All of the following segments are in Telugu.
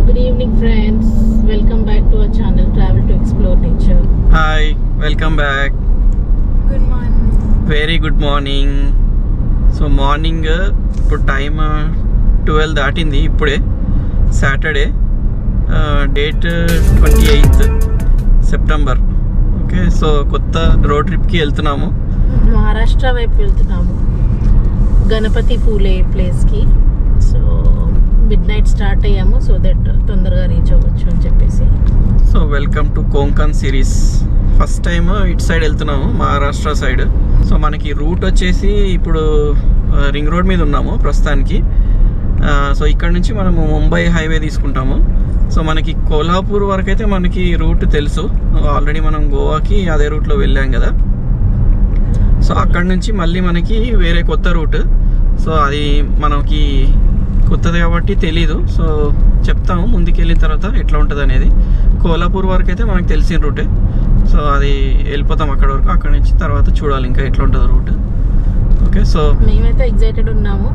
Good evening friends, welcome back to our channel Travel to Explore Nature. Hi, welcome back. Good morning. Very good morning. So morning ఇప్పుడు టైం 12 దాటింది ఇప్పుడే. Saturday date 28th September. Okay, so కొత్త రోడ్ ట్రిప్కి వెళ్తున్నాము. మహారాష్ట్ర వైపు వెళ్తున్నాము, గణపతి పూలే ప్లేస్కి. సో మిడ్ నైట్ స్టార్ట్ అయ్యాము, సో దట్ తొందరగా రీచ్ అవ్వచ్చు అని చెప్పేసి. So welcome to Konkan series. First time ఇటు సైడ్ వెళ్తున్నాము, మహారాష్ట్ర సైడ్. సో మనకి రూట్ వచ్చేసి ఇప్పుడు రింగ్ రోడ్ మీద ఉన్నాము ప్రస్తుతానికి. సో ఇక్కడ నుంచి మనము ముంబై హైవే తీసుకుంటాము. సో మనకి కోల్హాపూర్ వరకు అయితే మనకి రూట్ తెలుసు, ఆల్రెడీ మనం గోవాకి అదే రూట్లో వెళ్ళాం కదా. సో అక్కడ నుంచి మళ్ళీ మనకి వేరే కొత్త రూట్. సో అది మనకి కొత్తది కాబట్టి తెలీదు. సో చెప్తాము ముందుకు వెళ్ళిన తర్వాత ఎట్లా ఉంటుంది అనేది. కోల్హాపూర్ వరకు అయితే మనకు తెలిసిన రూటే. సో అది వెళ్ళిపోతాం అక్కడ వరకు, అక్కడ నుంచి తర్వాత చూడాలి ఇంకా ఎట్లా ఉంటుంది రూట్. ఓకే, సో మేమైతే ఎగ్జైటెడ్ ఉన్నాము.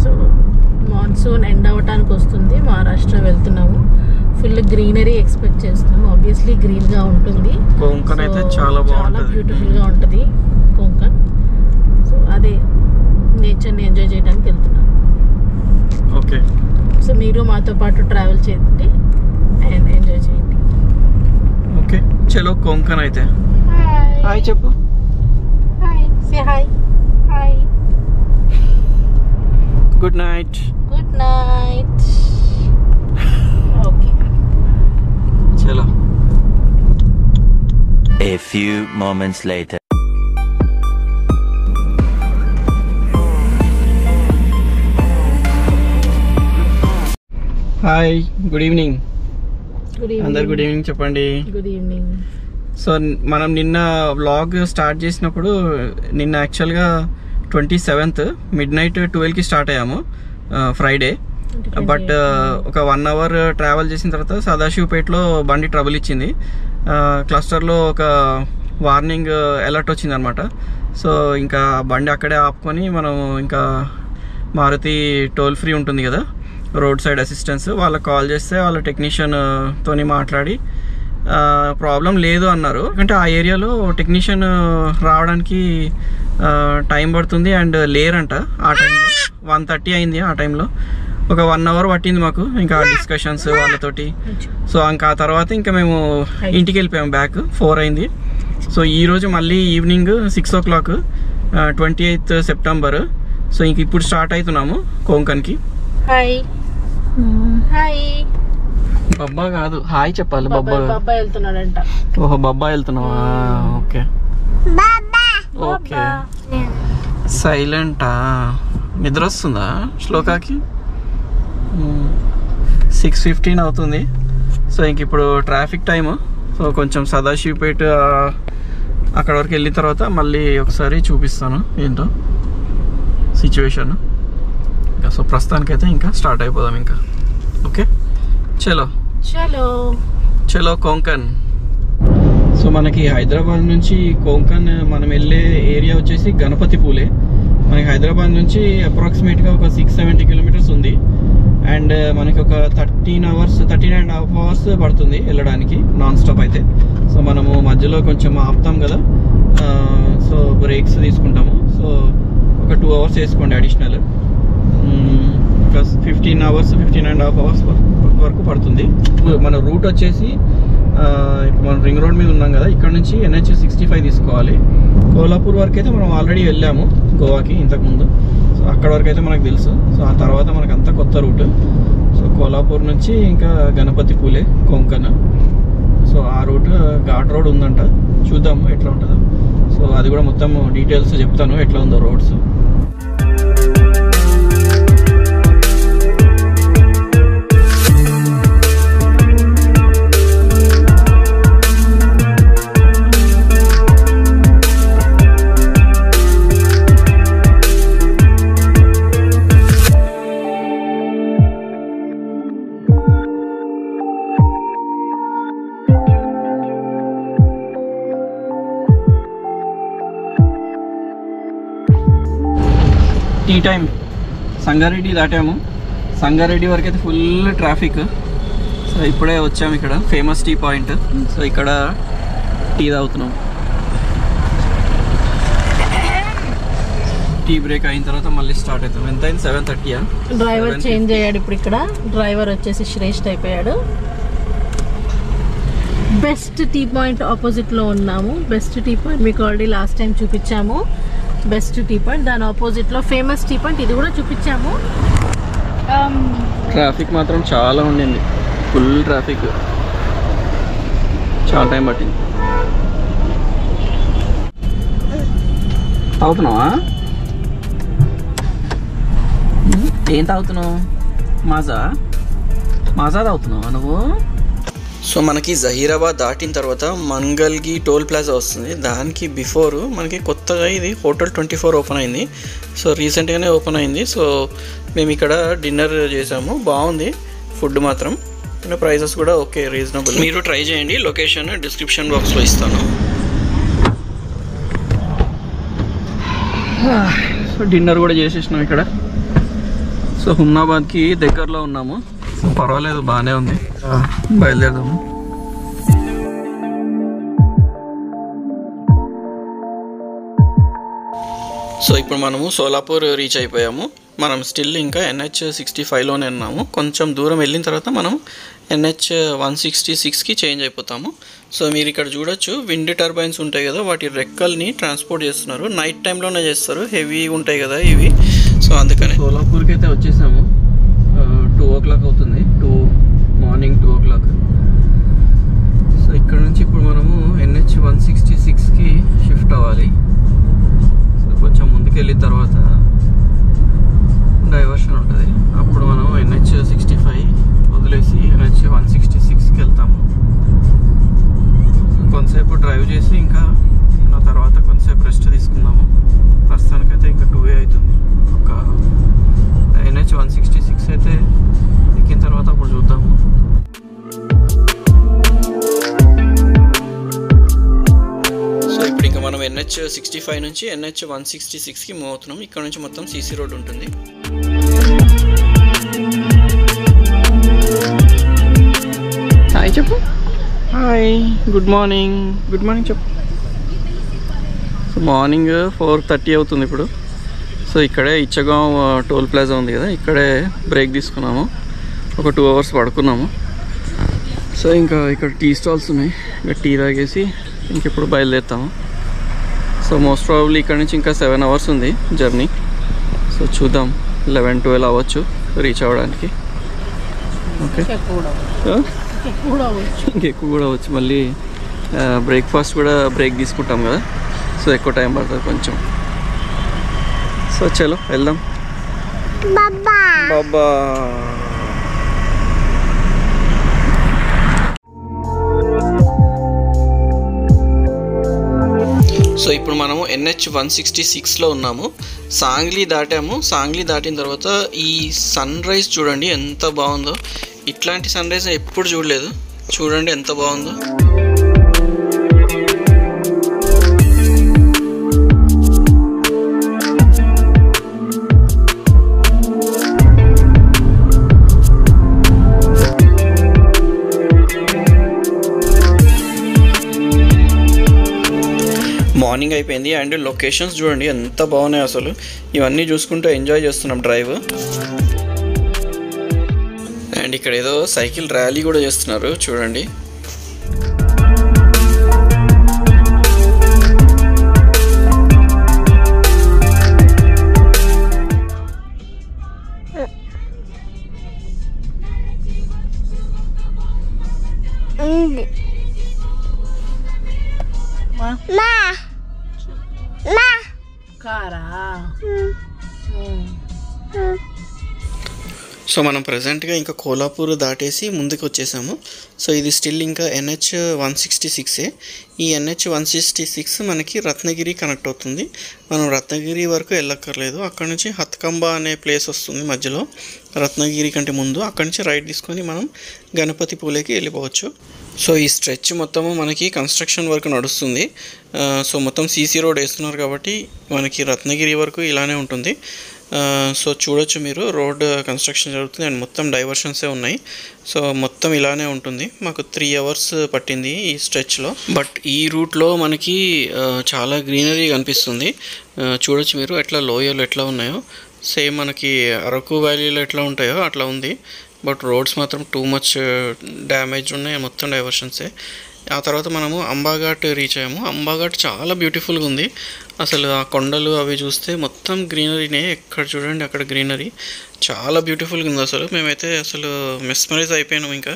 సో మాన్సూన్ ఎండ్ అవ్వటానికి వస్తుంది, మహారాష్ట్ర వెళ్తున్నాము. ఫుల్ గ్రీనరీ ఎక్స్పెక్ట్ చేస్తున్నాము. ఆబ్వియస్లీ గ్రీన్గా ఉంటుంది. కోంకన్ అయితే చాలా బాగుంటుంది, బ్యూటిఫుల్గా ఉంటుంది కోంకన్. సో అదే నేచర్ని ఎంజాయ్ చేయడానికి వెళ్తున్నాము. ఓకే, సో మీరు మాతో పాటు ట్రావెల్ చేయండి అండ్ ఎంజాయ్ చేయండి. ఓకే చలో కోంకన్ అయితే. హాయ్ చెప్పు. Hi, say hi. Hi, good night. Good night. Okay చలో. A few moments later. Hi, good evening. Good అందరు గుడ్ ఈవినింగ్. ఈవినింగ్ చెప్పండి. Good evening. సో మనం నిన్న వ్లాగ్ స్టార్ట్ చేసినప్పుడు నిన్న యాక్చువల్గా 27th మిడ్ నైట్ 12కి స్టార్ట్ అయ్యాము ఫ్రైడే. బట్ ఒక 1 hour ట్రావెల్ చేసిన తర్వాత సదాశివపేటలో బండి ట్రబుల్ ఇచ్చింది. క్లస్టర్లో ఒక వార్నింగ్ అలర్ట్ వచ్చింది అనమాట. సో ఇంకా బండి అక్కడే ఆపుకొని మనం ఇంకా మారుతి టోల్ ఫ్రీ ఉంటుంది కదా, రోడ్ సైడ్ అసిస్టెన్స్, వాళ్ళకి కాల్ చేస్తే వాళ్ళ టెక్నీషియన్ తోని మాట్లాడి ప్రాబ్లం లేదు అన్నారు. అంటే ఆ ఏరియాలో టెక్నీషియన్ రావడానికి టైం పడుతుంది అండ్ లేరంట. ఆ టైంలో 1:30 అయింది. ఆ టైంలో ఒక 1 hour పట్టింది మాకు ఇంకా డిస్కషన్స్ వాళ్ళతోటి. సో ఇంకా ఆ తర్వాత ఇంకా మేము ఇంటికి వెళ్ళిపోయాము, బ్యాక్ 4 అయింది. సో ఈరోజు మళ్ళీ evening 6 o'clock 28th September. So ఇంక ఇప్పుడు స్టార్ట్ అవుతున్నాము కోంకన్కి. హాయ్. హాయ్. బబ్బా కాదు, హాయ్ చెప్పాలి. బబ్బా బాబాయ్ వెళ్తున్నాడంట. ఓహో, బబ్బా వెళ్తున్నావా? Okay okay. సైలెంటా? నిద్ర వస్తుందా శ్లోకాకి? 6:15 అవుతుంది. సో ఇంక ఇప్పుడు ట్రాఫిక్ టైము. సో కొంచెం సదాశివపేట అక్కడ వరకు వెళ్ళిన తర్వాత మళ్ళీ ఒకసారి చూపిస్తాను ఏంటో సిచ్యువేషన్. ఇంకా సో ప్రస్తుతానికైతే ఇంకా స్టార్ట్ అయిపోదాం ఇంకా. ఓకే చలో చలో చలో కోంకన్. సో మనకి హైదరాబాద్ నుంచి కోంకన్ మనం వెళ్ళే ఏరియా వచ్చేసి గణపతి పూలే. మనకి హైదరాబాద్ నుంచి అప్రాక్సిమేట్గా ఒక 670 kilometers ఉంది. అండ్ మనకి ఒక 13.5 hours పడుతుంది వెళ్ళడానికి నాన్ స్టాప్ అయితే. సో మనము మధ్యలో కొంచెం ఆపుతాం కదా, సో బ్రేక్స్ తీసుకుంటాము. సో ఒక 2 hours వేసుకోండి అడిషనల్. ప్లస్ 15.5 hours వరకు పడుతుంది. మన రూట్ వచ్చేసి మనం రింగ్ రోడ్ మీద ఉన్నాం కదా, ఇక్కడ నుంచి NH 65 తీసుకోవాలి. కోల్హాపూర్ వరకు అయితే మనం ఆల్రెడీ వెళ్ళాము గోవాకి ఇంతకుముందు. సో అక్కడ వరకు అయితే మనకు తెలుసు. సో ఆ తర్వాత మనకు అంతా కొత్త రూట్. సో కోల్హాపూర్ నుంచి ఇంకా గణపతి పూలే కోంకన్. సో ఆ రూట్ ఘాట్ రోడ్ ఉందంట, చూద్దాం ఎట్లా ఉంటుందో. సో అది కూడా మొత్తం డీటెయిల్స్ చెప్తాను ఎట్లా ఉందో రోడ్స్. Tea time. సంగారెడ్డి దాటాము. సంగారెడ్డి వరకు అయితే ఫుల్ ట్రాఫిక్. సో ఇప్పుడే వచ్చాము ఇక్కడ ఫేమస్ టీ పాయింట్. సో ఇక్కడ టీ తాగుతున్నాం. టీ బ్రేక్ అయిన తర్వాత మళ్ళీ స్టార్ట్ అవుతాం. ఎంత అయింది? 7:30. డ్రైవర్ చేంజ్ అయ్యాడు ఇప్పుడు. ఇక్కడ డ్రైవర్ వచ్చేసి శ్రేష్ఠ అయిపోయాడు. బెస్ట్ టీ పాయింట్ ఆపోజిట్లో ఉన్నాము. బెస్ట్ టీ పాయింట్ మీకు ఆల్రెడీ లాస్ట్ టైం చూపించాము. బెస్ట్ టీ పాయింట్, దాని ఆపోజిట్లో ఫేమస్ టీ పాయింట్, ఇది కూడా చూపించాము. ట్రాఫిక్ మాత్రం చాలా ఉండింది, ఫుల్ ట్రాఫిక్, చాలా టైం పట్టింది. తాగుతున్నావా? ఏం తాగుతున్నావు? మాజా తాగుతున్నావా నువ్వు? సో మనకి జహీరాబాద్ దాటిన తర్వాత మంగల్గి టోల్ ప్లాజా వస్తుంది. దానికి బిఫోర్ మనకి కొత్తగా ఇది హోటల్ 24 ఓపెన్ అయింది. సో రీసెంట్గానే ఓపెన్ అయింది. సో మేము ఇక్కడ డిన్నర్ చేసాము, బాగుంది ఫుడ్ మాత్రం, ప్రైజెస్ కూడా ఓకే, రీజనబుల్. మీరు ట్రై చేయండి, లొకేషన్ డిస్క్రిప్షన్ బాక్స్లో ఇస్తాను. సో డిన్నర్ కూడా చేసేసినాం ఇక్కడ. సో హుమ్నాబాద్కి దగ్గరలో ఉన్నాము. సో పర్వాలేదు, బాగానే ఉంది. బయలుదేరదాము. సో ఇప్పుడు మనము సోలాపూర్ రీచ్ అయిపోయాము. మనం స్టిల్ ఇంకా NH65లోనే ఉన్నాము. కొంచెం దూరం వెళ్ళిన తర్వాత మనం NH166కి చేంజ్ అయిపోతాము. సో మీరు ఇక్కడ చూడొచ్చు, విండ్ టర్బైన్స్ ఉంటాయి కదా, వాటి రెక్కల్ని ట్రాన్స్పోర్ట్ చేస్తున్నారు. నైట్ టైంలోనే చేస్తారు, హెవీ ఉంటాయి కదా ఇవి. సో అందుకని సోలాపూర్కి అయితే వచ్చేసాము. 2 o'clock అవుతుంది, మార్నింగ్ 2 o'clock. సో ఇక్కడ నుంచి ఇప్పుడు మనము NH166కి షిఫ్ట్ అవ్వాలి. సో కొంచెం ముందుకెళ్ళిన తర్వాత డైవర్షన్ ఉంటుంది. అప్పుడు మనం NH65 వదిలేసి NH166కి వెళ్తాము. కొంతసేపు డ్రైవ్ చేసి ఇంకా ఆ తర్వాత కొంతసేపు రెస్ట్ తీసుకుందాము. ప్రస్తుతానికైతే ఇంకా 2 అవుతుంది. ఒక NH166 అయితే ఎక్కిన తర్వాత అప్పుడు చూద్దాము. సో ఇప్పుడు ఇంకా మనం NH65 నుంచి NH166కి మూవ్ అవుతున్నాం. ఇక్కడ నుంచి మొత్తం CC రోడ్ ఉంటుంది. హాయ్ చెప్పు. Hi, good morning. Good morning చెప్పు. సో మార్నింగ్ 4:30 అవుతుంది ఇప్పుడు. సో ఇక్కడే ఇచ్చగాం టోల్ ప్లాజా ఉంది కదా, ఇక్కడే బ్రేక్ తీసుకున్నాము. ఒక 2 hours పడుకున్నాము. సో ఇంకా ఇక్కడ టీ స్టాల్స్ ఉన్నాయి, ఇంకా టీ తాగేసి ఇంకెప్పుడు బయలుదేరుతాము. సో మోస్ట్ ప్రాబబ్లీ ఇక్కడ నుంచి ఇంకా 7 hours ఉంది జర్నీ. సో చూద్దాం, 11-12 అవ్వచ్చు రీచ్ అవ్వడానికి. ఓకే, ఇంకెక్కువ కూడా అవ్వచ్చు. మళ్ళీ బ్రేక్ఫాస్ట్ కూడా బ్రేక్ తీసుకుంటాం కదా, సో ఎక్కువ టైం పడుతుంది కొంచెం. సో చలో వెళ్దాం. బాబా సో ఇప్పుడు మనము NH166లో ఉన్నాము. సాంగ్లీ దాటాము. సాంగ్లీ దాటిన తర్వాత ఈ సన్ రైజ్ చూడండి ఎంత బాగుందో. ఇట్లాంటి సన్ రైజ్ ఎప్పుడు చూడలేదు. చూడండి ఎంత బాగుందో. మార్నింగ్ అయిపోయింది అండ్ లొకేషన్స్ చూడండి ఎంత బాగున్నాయి అసలు. ఇవన్నీ చూసుకుంటూ ఎంజాయ్ చేస్తున్నాం డ్రైవ్. అండ్ ఇక్కడ ఏదో సైకిల్ ర్యాలీ కూడా చేస్తున్నారు చూడండి. సో మనం ప్రజెంట్గా ఇంకా కోలాపూర్ దాటేసి ముందుకు వచ్చేసాము. సో ఇది స్టిల్ ఇంకా NH166. ఈ NH166 మనకి రత్నగిరి కనెక్ట్ అవుతుంది. మనం రత్నగిరి వరకు వెళ్ళక్కర్లేదు. అక్కడ నుంచి హత్కంబా అనే ప్లేస్ వస్తుంది మధ్యలో, రత్నగిరి కంటే ముందు. అక్కడి నుంచి రైట్ తీసుకొని మనం గణపతి పూలేకి వెళ్ళిపోవచ్చు. సో ఈ స్ట్రెచ్ మొత్తము మనకి కన్స్ట్రక్షన్ వర్క్ నడుస్తుంది. సో మొత్తం CC రోడ్ వేస్తున్నారు కాబట్టి మనకి రత్నగిరి వరకు ఇలానే ఉంటుంది. సో చూడొచ్చు మీరు, రోడ్ కన్స్ట్రక్షన్ జరుగుతుంది అండ్ మొత్తం డైవర్షన్సే ఉన్నాయి. సో మొత్తం ఇలానే ఉంటుంది. మాకు 3 hours పట్టింది ఈ స్ట్రెచ్లో. బట్ ఈ రూట్లో మనకి చాలా గ్రీనరీ కనిపిస్తుంది. చూడొచ్చు మీరు ఎట్లా లోయలు ఎట్లా ఉన్నాయో, సేమ్ మనకి అరకు వ్యాలీలో ఎట్లా ఉంటాయో అట్లా ఉంది. బట్ రోడ్స్ మాత్రం టూ మచ్ డ్యామేజ్ ఉన్నాయి, మొత్తం డైవర్షన్సే. ఆ తర్వాత మనము అంబాఘాట్ రీచ్ అయ్యాము. అంబాఘాట్ చాలా బ్యూటిఫుల్గా ఉంది. అసలు ఆ కొండలు అవి చూస్తే మొత్తం గ్రీనరీనే, ఎక్కడ చూడండి అక్కడ గ్రీనరీ, చాలా బ్యూటిఫుల్గా ఉంది. అసలు మేమైతే అసలు మెస్మరైజ్ అయిపోయినాం ఇంకా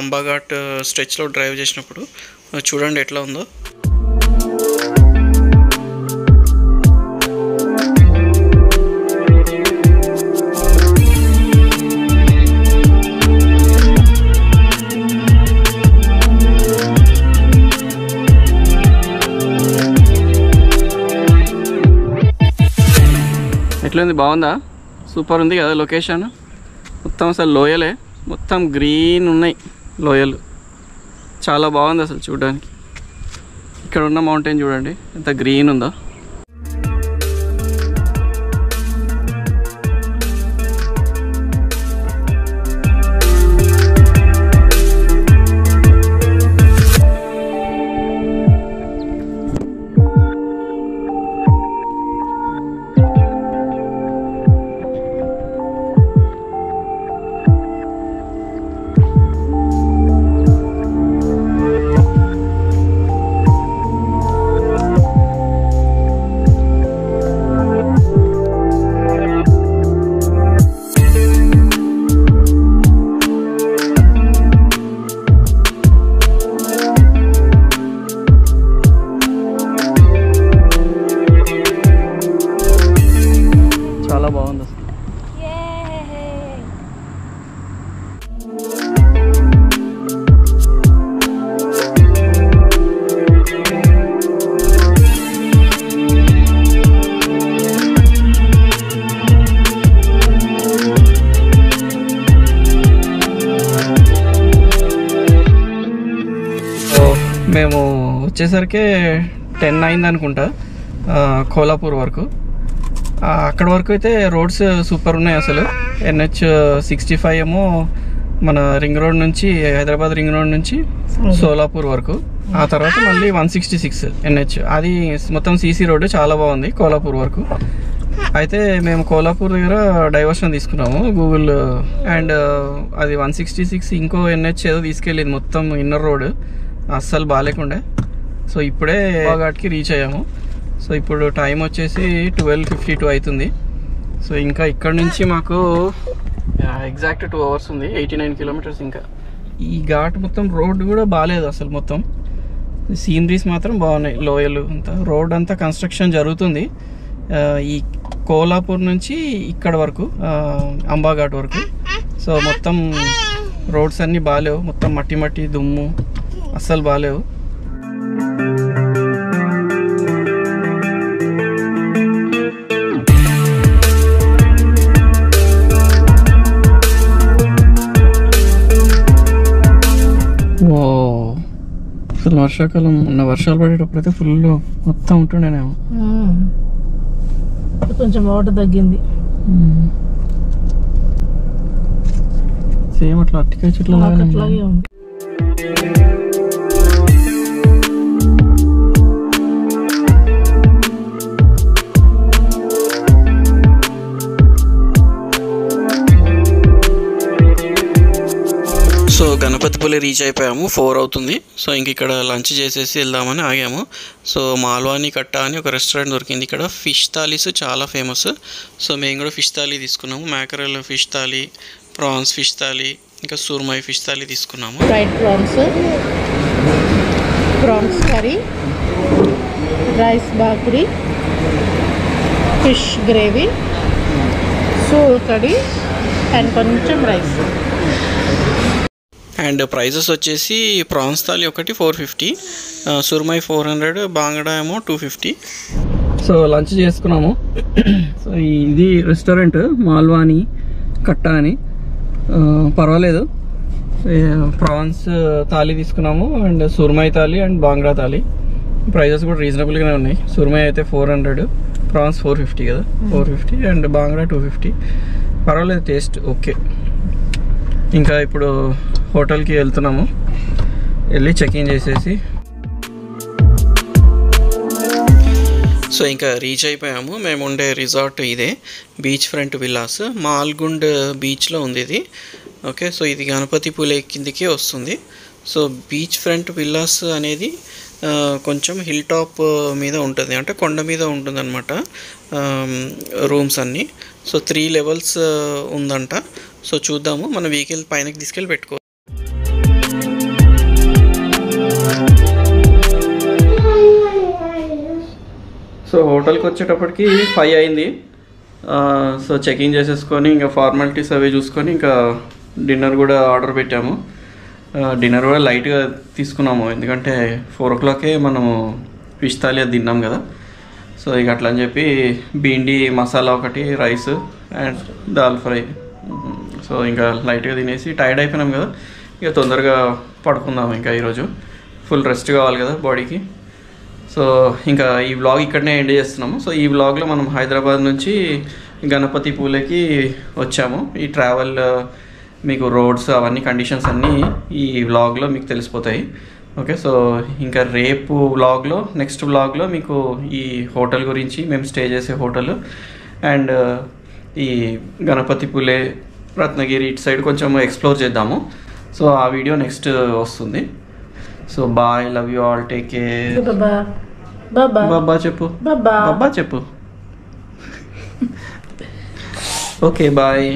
అంబాఘాట్ స్ట్రెచ్లో డ్రైవ్ చేసినప్పుడు. చూడండి ఎట్లా ఉందో. ఎట్లుంది, బాగుందా? సూపర్ ఉంది కదా లొకేషన్. మొత్తం అసలు లోయలే, మొత్తం గ్రీన్ ఉన్నాయి లోయలు, చాలా బాగుంది అసలు చూడడానికి. ఇక్కడ ఉన్న మౌంటైన్ చూడండి ఎంత గ్రీన్ ఉందో. చాలా బాగుంది అసలు. మేము వచ్చేసరికి 10 అయింది అనుకుంటా కోలాపూర్ వరకు. అక్కడ వరకు అయితే రోడ్స్ సూపర్ ఉన్నాయి అసలు. NH65 ఏమో మన రింగ్ రోడ్ నుంచి, హైదరాబాద్ రింగ్ రోడ్ నుంచి సోలాపూర్ వరకు. ఆ తర్వాత మళ్ళీ 166 NH, అది మొత్తం CC రోడ్, చాలా బాగుంది కోలాపూర్ వరకు. అయితే మేము కోలాపూర్ దగ్గర డైవర్షన్ తీసుకున్నాము గూగుల్, అండ్ అది 166 ఇంకో NH ఏదో తీసుకెళ్ళింది మొత్తం ఇన్నర్ రోడ్, అస్సలు బాగాలేకుండే. సో ఇప్పుడే ఘాట్కి రీచ్ అయ్యాము. సో ఇప్పుడు టైం వచ్చేసి 12:52 అవుతుంది. సో ఇంకా ఇక్కడ నుంచి మాకు ఎగ్జాక్ట్ 2 hours ఉంది, 89 kilometers. ఇంకా ఈ ఘాట్ మొత్తం రోడ్ కూడా బాగాలేదు అసలు, మొత్తం సీనరీస్ మాత్రం బాగున్నాయి, లోయలు అంతా. రోడ్ అంతా కన్స్ట్రక్షన్ జరుగుతుంది ఈ కోలాపూర్ నుంచి ఇక్కడ వరకు, అంబాఘాట్ వరకు. సో మొత్తం రోడ్స్ అన్నీ బాగాలేవు, మొత్తం మట్టి మట్టి దుమ్ము, అస్సలు బాగాలేవు. అసలు వర్షాకాలం ఉన్న వర్షాలు పడేటప్పుడు అయితే ఫుల్ మొత్తం ఉంటుండేనేమో. కొంచెం వాటర్ తగ్గింది. సేమ్ అట్లా అట్టికాయ చెట్లు అట్లాగే ఉంది. సో గణపతిపల్లి రీచ్ అయిపోయాము, 4 అవుతుంది. సో ఇంక ఇక్కడ లంచ్ చేసేసి వెళ్దామని ఆగాము. సో మాల్వానీ కట్ట అని ఒక రెస్టారెంట్ దొరికింది ఇక్కడ. ఫిష్ థాలీస్ చాలా ఫేమస్. సో మేము కూడా ఫిష్ థాలీ తీసుకున్నాము. Mackerel fish thali, prawns fish thali, ఇంకా సూర్మై ఫిష్ థాలీ తీసుకున్నాము. Fried prawns, prawns curry, rice బాకుడి, fish gravy, sol curry and కొంచెం రైస్. అండ్ ప్రైజెస్ వచ్చేసి ప్రాన్స్ థాలీ ఒకటి 450, సుర్మై 400, బాంగడా ఏమో 250. సో లంచ్ చేసుకున్నాము. సో ఇది రెస్టారెంట్ మాల్వానీ కట్ట అని, పర్వాలేదు. ప్రాన్స్ థాలీ తీసుకున్నాము, and surmai thali and bangda thali. Prices కూడా రీజనబుల్గానే ఉన్నాయి. సుర్మై అయితే 400, ప్రాన్స్ 450 కదా, 450 అండ్ బాంగ్రా 250. పర్వాలేదు, టేస్ట్ ఓకే. ఇంకా ఇప్పుడు హోటల్కి వెళ్తున్నాము, వెళ్ళి చెక్-ఇన్ చేసేసి సో ఇంకా రీచ్ అయిపోయాము. మేము ఉండే రిసార్ట్ ఇదే, బీచ్ ఫ్రంట్ విల్లాస్, మాల్గుండ్ బీచ్లో ఉంది ఇది. ఓకే, సో ఇది గణపతి పూలే కిందికే వస్తుంది. సో బీచ్ ఫ్రంట్ విల్లాస్ అనేది కొంచెం హిల్ టాప్ మీద ఉంటుంది, అంటే కొండ మీద ఉంటుంది అనమాట రూమ్స్ అన్నీ. సో 3 లెవెల్స్ ఉందంట. సో చూద్దాము, మన వెహికల్ పైనకి తీసుకెళ్ళి పెట్టుకో. సో హోటల్కి వచ్చేటప్పటికి 5 అయింది. సో చెకింగ్ చేసేసుకొని ఇంకా ఫార్మాలిటీస్ అవి చూసుకొని ఇంకా డిన్నర్ కూడా ఆర్డర్ పెట్టాము. డిన్నర్ కూడా లైట్గా తీసుకున్నాము, ఎందుకంటే 4 o'clockకే మనము ఫిష్ థాలీ అది తిన్నాం కదా. సో ఇక అట్లా అని చెప్పి బీండి మసాలా ఒకటి, rice and dal fry. So ఇంకా లైట్గా తినేసి టైర్డ్ అయిపోయినాం కదా, ఇక తొందరగా పడుకుందాము. ఇంకా ఈరోజు ఫుల్ రెస్ట్ కావాలి కదా బాడీకి. సో ఇంకా ఈ వ్లాగ్ ఇక్కడనే ఎండ్ చేస్తున్నాము. సో ఈ వ్లాగ్లో మనం హైదరాబాద్ నుంచి గణపతి పూలేకి వచ్చాము. ఈ ట్రావెల్ మీకు రోడ్స్ అవన్నీ కండిషన్స్ అన్నీ ఈ వ్లాగ్లో మీకు తెలిసిపోతాయి. ఓకే, సో ఇంకా రేపు వ్లాగ్లో, నెక్స్ట్ వ్లాగ్లో మీకు ఈ హోటల్ గురించి, మేము స్టే చేసే హోటల్ అండ్ ఈ గణపతి పూలే, రత్నగిరి ఇటు సైడ్ కొంచెం ఎక్స్ప్లోర్ చేద్దాము. సో ఆ వీడియో నెక్స్ట్ వస్తుంది. So bye, love you all, take care. బాబా చెప్పు, బాబా చెప్పు. Okay, bye.